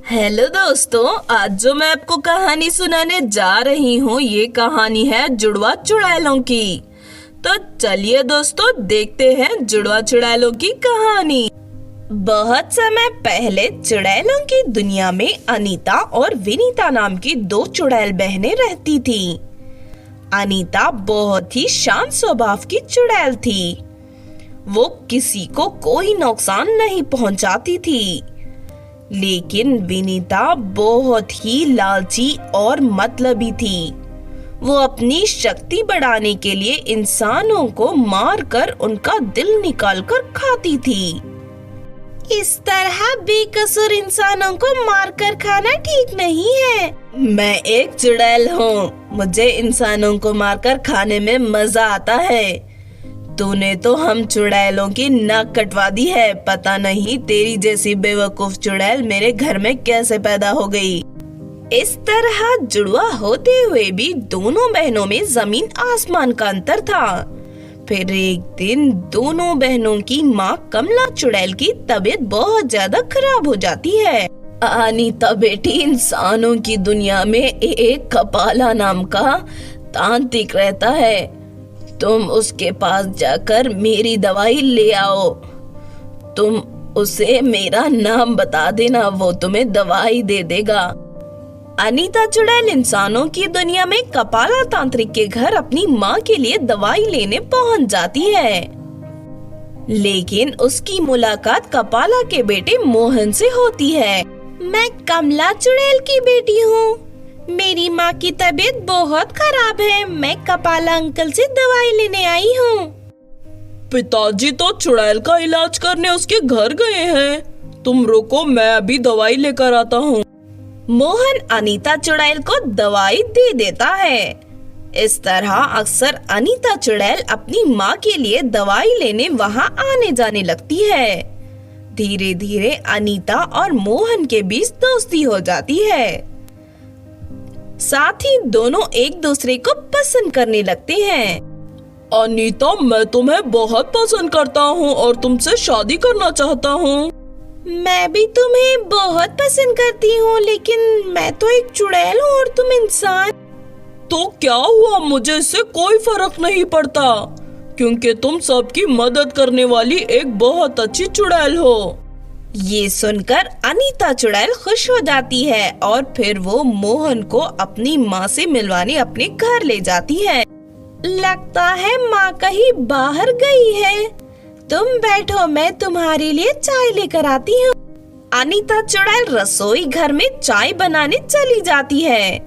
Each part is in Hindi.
हेलो दोस्तों, आज जो मैं आपको कहानी सुनाने जा रही हूँ ये कहानी है जुड़वा चुड़ैलों की। तो चलिए दोस्तों देखते हैं जुड़वा चुड़ैलों की कहानी। बहुत समय पहले चुड़ैलों की दुनिया में अनीता और विनीता नाम की दो चुड़ैल बहनें रहती थीं। अनीता बहुत ही शांत स्वभाव की चुड़ैल थी। वो किसी को कोई नुकसान नहीं पहुंचाती थी। लेकिन विनीता बहुत ही लालची और मतलबी थी। वो अपनी शक्ति बढ़ाने के लिए इंसानों को मारकर उनका दिल निकालकर खाती थी। इस तरह बेकसूर इंसानों को मारकर खाना ठीक नहीं है। मैं एक चुड़ैल हूँ, मुझे इंसानों को मारकर खाने में मजा आता है। तूने तो हम चुड़ैलों की नाक कटवा दी है। पता नहीं तेरी जैसी बेवकूफ चुड़ैल मेरे घर में कैसे पैदा हो गई। इस तरह जुड़वा होते हुए भी दोनों बहनों में जमीन आसमान का अंतर था। फिर एक दिन दोनों बहनों की माँ कमला चुड़ैल की तबीयत बहुत ज्यादा खराब हो जाती है। अनीता बेटी, इंसानों की दुनिया में एक कपाला नाम का तांत्रिक रहता है। तुम उसके पास जाकर मेरी दवाई ले आओ। तुम उसे मेरा नाम बता देना, वो तुम्हें दवाई दे देगा। अनीता चुड़ैल इंसानों की दुनिया में कपाला तांत्रिक के घर अपनी माँ के लिए दवाई लेने पहुँच जाती है। लेकिन उसकी मुलाकात कपाला के बेटे मोहन से होती है। मैं कमला चुड़ैल की बेटी हूँ। मेरी माँ की तबीयत बहुत खराब है। मैं कपाला अंकल से दवाई लेने आई हूँ। पिताजी तो चुड़ैल का इलाज करने उसके घर गए हैं। तुम रुको, मैं अभी दवाई लेकर आता हूँ। मोहन अनीता चुड़ैल को दवाई दे देता है। इस तरह अक्सर अनीता चुड़ैल अपनी माँ के लिए दवाई लेने वहाँ आने जाने लगती है। धीरे धीरे अनीता और मोहन के बीच दोस्ती हो जाती है। साथ ही दोनों एक दूसरे को पसंद करने लगते हैं। अनीता, मैं तुम्हें बहुत पसंद करता हूँ और तुमसे शादी करना चाहता हूँ। मैं भी तुम्हें बहुत पसंद करती हूँ, लेकिन मैं तो एक चुड़ैल हूँ और तुम इंसान। तो क्या हुआ, मुझे इससे कोई फर्क नहीं पड़ता, क्योंकि तुम सबकी मदद करने वाली एक बहुत अच्छी चुड़ैल हो। ये सुनकर अनीता चुड़ैल खुश हो जाती है और फिर वो मोहन को अपनी माँ से मिलवाने अपने घर ले जाती है। लगता है माँ कहीं बाहर गई है। तुम बैठो, मैं तुम्हारे लिए चाय लेकर आती हूँ। अनीता चुड़ैल रसोई घर में चाय बनाने चली जाती है।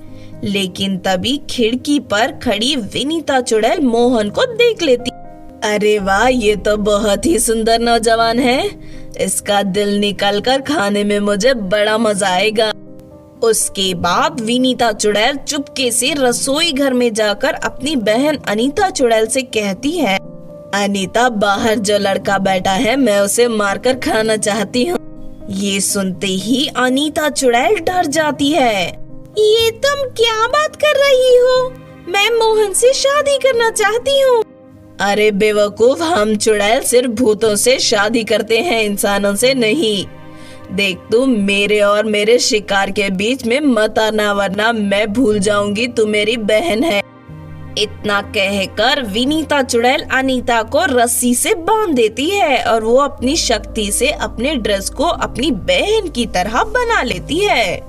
लेकिन तभी खिड़की पर खड़ी विनीता चुड़ैल मोहन को देख लेती। अरे वाह, ये तो बहुत ही सुंदर नौजवान है। इसका दिल निकालकर खाने में मुझे बड़ा मजा आएगा। उसके बाद विनीता चुड़ैल चुपके से रसोई घर में जाकर अपनी बहन अनीता चुड़ैल से कहती है, अनीता, बाहर जो लड़का बैठा है मैं उसे मारकर खाना चाहती हूँ। ये सुनते ही अनीता चुड़ैल डर जाती है। ये तुम क्या बात कर रही हो? मैं मोहन से शादी करना चाहती हूँ। अरे बेवकूफ, हम चुड़ैल सिर्फ भूतों से शादी करते हैं, इंसानों से नहीं। देख, तुम मेरे और मेरे शिकार के बीच में मत आना, वरना मैं भूल जाऊंगी तू मेरी बहन है। इतना कहकर विनीता चुड़ैल अनीता को रस्सी से बांध देती है और वो अपनी शक्ति से अपने ड्रेस को अपनी बहन की तरह बना लेती है।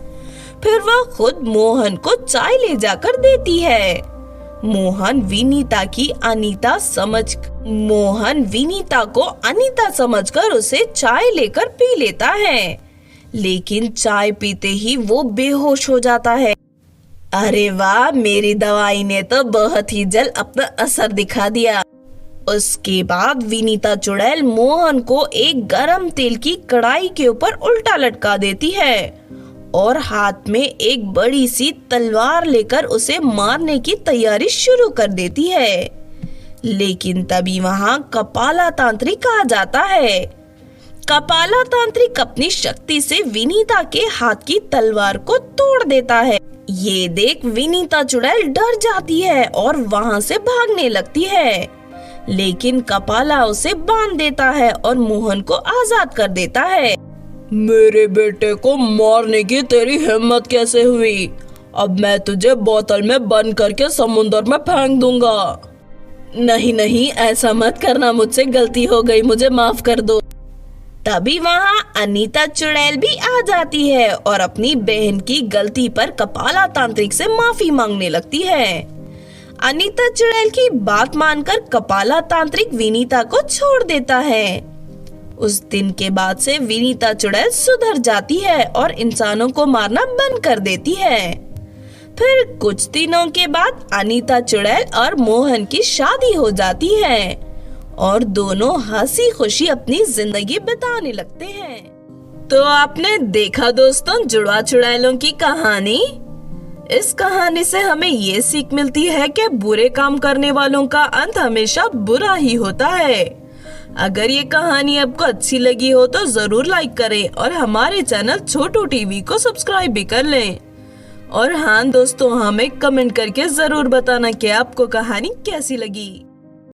फिर वह खुद मोहन को चाय ले जाकर देती है। मोहन विनीता को अनीता समझकर उसे चाय लेकर पी लेता है। लेकिन चाय पीते ही वो बेहोश हो जाता है। अरे वाह, मेरी दवाई ने तो बहुत ही जल्द अपना असर दिखा दिया। उसके बाद विनीता चुड़ैल मोहन को एक गरम तेल की कढ़ाई के ऊपर उल्टा लटका देती है और हाथ में एक बड़ी सी तलवार लेकर उसे मारने की तैयारी शुरू कर देती है। लेकिन तभी वहाँ कपाला तांत्रिक आ जाता है। कपाला तांत्रिक अपनी शक्ति से विनीता के हाथ की तलवार को तोड़ देता है। ये देख विनीता चुड़ैल डर जाती है और वहाँ से भागने लगती है। लेकिन कपाला उसे बांध देता है और मोहन को आजाद कर देता है। मेरे बेटे को मारने की तेरी हिम्मत कैसे हुई? अब मैं तुझे बोतल में बंद करके समुंदर में फेंक दूंगा। नहीं नहीं, ऐसा मत करना, मुझसे गलती हो गई, मुझे माफ कर दो। तभी वहाँ अनीता चुड़ैल भी आ जाती है और अपनी बहन की गलती पर कपाला तांत्रिक से माफी मांगने लगती है। अनीता चुड़ैल की बात मानकर कपाला तांत्रिक विनीता को छोड़ देता है। उस दिन के बाद से विनीता चुड़ैल सुधर जाती है और इंसानों को मारना बंद कर देती है। फिर कुछ दिनों के बाद अनीता चुड़ैल और मोहन की शादी हो जाती है और दोनों हंसी खुशी अपनी जिंदगी बिताने लगते हैं। तो आपने देखा दोस्तों जुड़वा चुड़ैलों की कहानी। इस कहानी से हमें ये सीख मिलती है कि बुरे काम करने वालों का अंत हमेशा बुरा ही होता है। अगर ये कहानी आपको अच्छी लगी हो तो जरूर लाइक करें और हमारे चैनल छोटू टीवी को सब्सक्राइब भी कर लें। और हाँ दोस्तों, हमें कमेंट करके जरूर बताना कि आपको कहानी कैसी लगी।